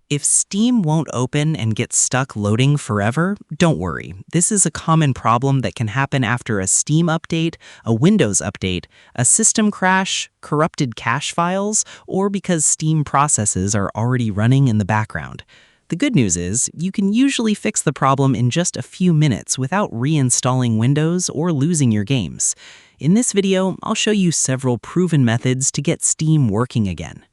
If Steam won't open and gets stuck loading forever, don't worry. This is a common problem that can happen after a Steam update, a Windows update, a system crash, corrupted cache files, or because Steam processes are already running in the background. The good news is, you can usually fix the problem in just a few minutes without reinstalling Windows or losing your games. In this video, I'll show you several proven methods to get Steam working again.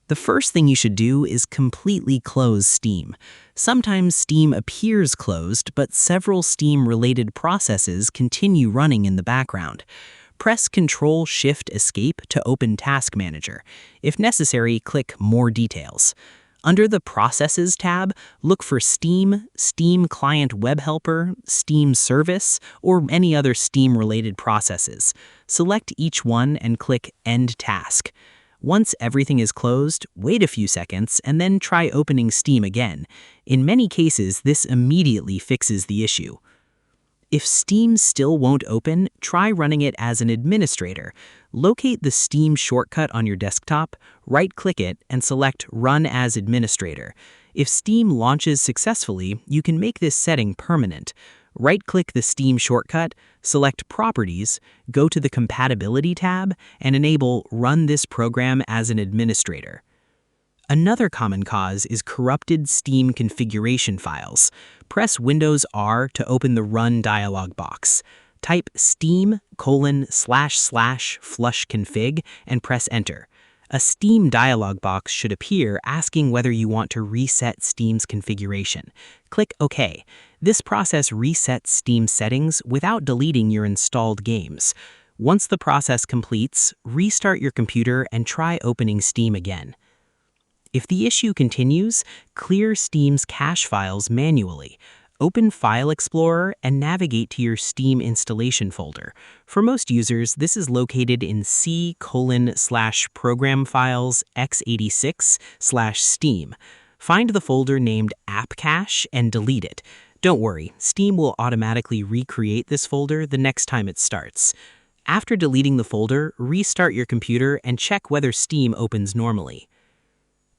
The first thing you should do is completely close Steam. Sometimes Steam appears closed, but several Steam-related processes continue running in the background. Press Ctrl-Shift-Escape to open Task Manager. If necessary, click More Details. Under the Processes tab, look for Steam, Steam Client Web Helper, Steam Service, or any other Steam-related processes. Select each one and click End Task. Once everything is closed, wait a few seconds and then try opening Steam again. In many cases, this immediately fixes the issue. If Steam still won't open, try running it as an administrator. Locate the Steam shortcut on your desktop, right-click it, and select Run as Administrator. If Steam launches successfully, you can make this setting permanent. Right-click the Steam shortcut, select Properties, go to the Compatibility tab, and enable Run this program as an administrator. Another common cause is corrupted Steam configuration files. Press Windows R to open the Run dialog box. Type steam://flushconfig and press Enter. A Steam dialog box should appear asking whether you want to reset Steam's configuration. Click OK. This process resets Steam settings without deleting your installed games. Once the process completes, restart your computer and try opening Steam again. If the issue continues, clear Steam's cache files manually. Open File Explorer and navigate to your Steam installation folder. For most users, this is located in C:/program files x86/Steam. Find the folder named App Cache and delete it. Don't worry, Steam will automatically recreate this folder the next time it starts. After deleting the folder, restart your computer and check whether Steam opens normally.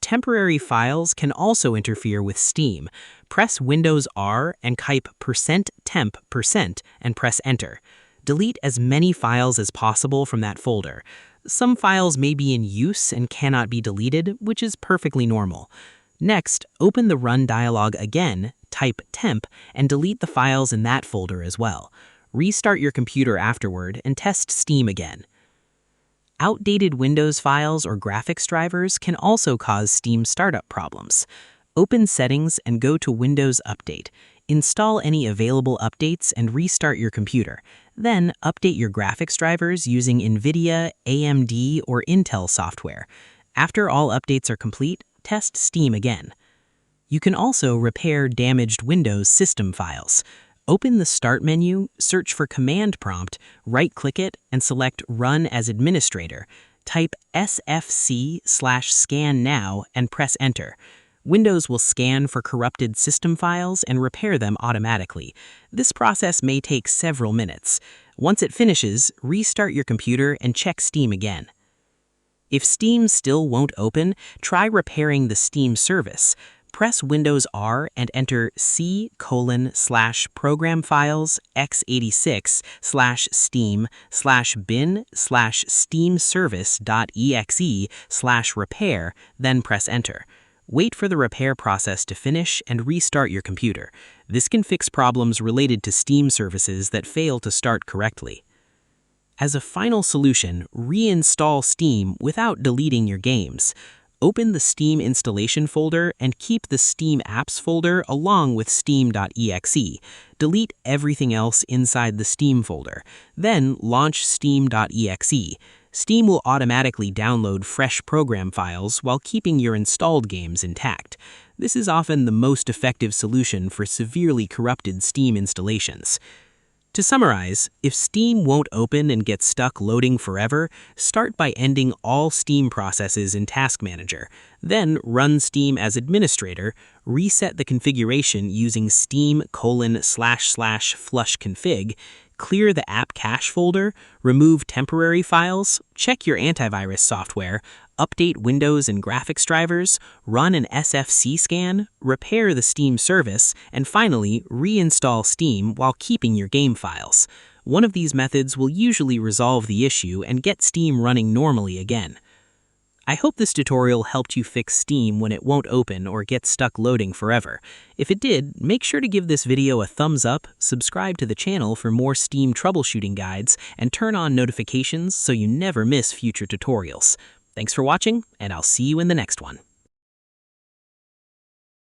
Temporary files can also interfere with Steam. Press Windows R and type %temp% and press Enter. Delete as many files as possible from that folder. Some files may be in use and cannot be deleted, which is perfectly normal. Next, open the Run dialog again, type temp, and delete the files in that folder as well. Restart your computer afterward and test Steam again. Outdated Windows files or graphics drivers can also cause Steam startup problems. Open Settings and go to Windows Update. Install any available updates and restart your computer. Then, update your graphics drivers using NVIDIA, AMD, or Intel software. After all updates are complete, test Steam again. You can also repair damaged Windows system files. Open the Start menu, search for Command Prompt, right-click it, and select Run as Administrator. Type sfc/scan now and press Enter. Windows will scan for corrupted system files and repair them automatically. This process may take several minutes. Once it finishes, restart your computer and check Steam again. If Steam still won't open, try repairing the Steam service. Press Windows R and enter C:/program files x86/steam/bin/steamservice.exe/repair, then press Enter. Wait for the repair process to finish and restart your computer. This can fix problems related to Steam services that fail to start correctly. As a final solution, reinstall Steam without deleting your games. Open the Steam installation folder and keep the Steam apps folder along with steam.exe. Delete everything else inside the Steam folder. Then launch steam.exe. Steam will automatically download fresh program files while keeping your installed games intact. This is often the most effective solution for severely corrupted Steam installations. To summarize, if Steam won't open and gets stuck loading forever, start by ending all Steam processes in Task Manager. Then run Steam as administrator, reset the configuration using steam://flushconfig, Clear the app cache folder, remove temporary files, check your antivirus software, update Windows and graphics drivers, run an SFC scan, repair the Steam service, and finally, reinstall Steam while keeping your game files. One of these methods will usually resolve the issue and get Steam running normally again. I hope this tutorial helped you fix Steam when it won't open or gets stuck loading forever. If it did, make sure to give this video a thumbs up, subscribe to the channel for more Steam troubleshooting guides, and turn on notifications so you never miss future tutorials. Thanks for watching, and I'll see you in the next one.